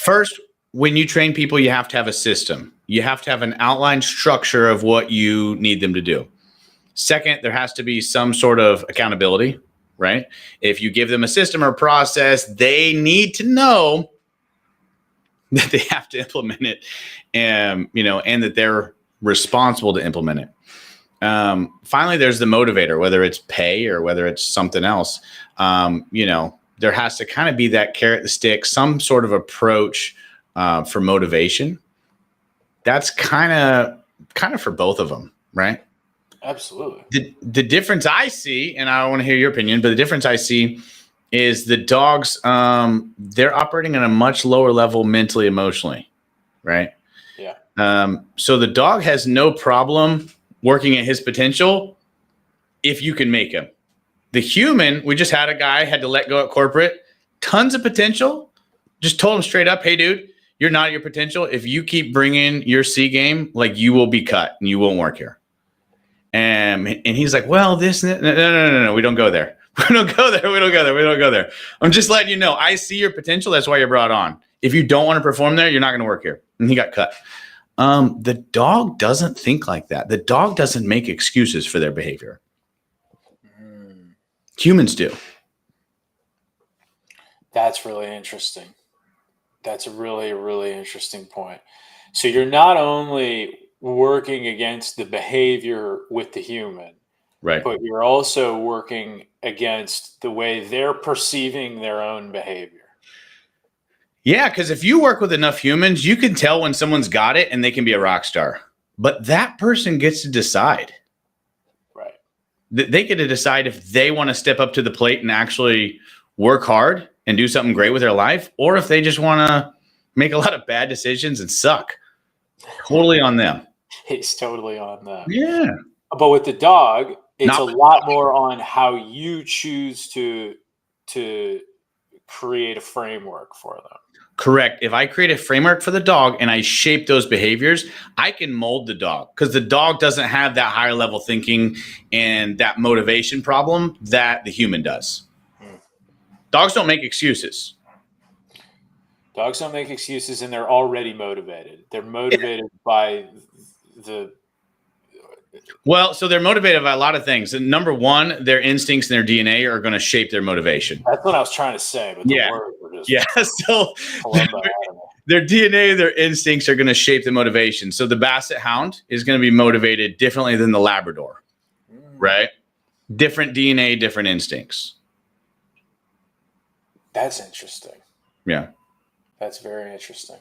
First, when you train people, you have to have a system. You have to have an outline structure of what you need them to do. Second, there has to be some sort of accountability, right? If you give them a system or process, they need to know that they have to implement it, and that they're responsible to implement it. Finally, there's the motivator, whether it's pay or whether it's something else. There has to kind of be that carrot, the stick, some sort of approach for motivation. That's kind of for both of them, right? Absolutely. The difference I see, and I want to hear your opinion, but the difference I see is the dogs, they're operating at a much lower level mentally, emotionally, right? Yeah. So the dog has no problem working at his potential if you can make him. The human, we just had a guy had to let go at corporate, tons of potential, just told him straight up, hey, dude, you're not at your potential. If you keep bringing your C game, like you will be cut and you won't work here. And he's like, well, this, no, we don't go there. We don't go there. I'm just letting you know, I see your potential. That's why you're brought on. If you don't want to perform there, you're not going to work here. And he got cut. The dog doesn't think like that. The dog doesn't make excuses for their behavior. Humans do. That's really interesting. That's a really, really interesting point. So you're not only working against the behavior with the human, right, but you're also working against the way they're perceiving their own behavior. Yeah, because if you work with enough humans, you can tell when someone's got it and they can be a rock star. But that person gets to decide. Right. They get to decide if they want to step up to the plate and actually work hard and do something great with their life, or if they just want to make a lot of bad decisions and suck. Totally on them. It's totally on them. Yeah. But with the dog, it's a lot more on how you choose to create a framework for them. Correct. If I create a framework for the dog and I shape those behaviors, I can mold the dog because the dog doesn't have that higher level thinking and that motivation problem that the human does. Dogs don't make excuses. Dogs don't make excuses, and they're already motivated. They're motivated by the... Well, so they're motivated by a lot of things. And number one, their instincts and their DNA are going to shape their motivation. That's what I was trying to say, but the words were just... So their DNA, their instincts are going to shape the motivation. So the Basset Hound is going to be motivated differently than the Labrador, right? Different DNA, different instincts. That's interesting. Yeah. That's very interesting.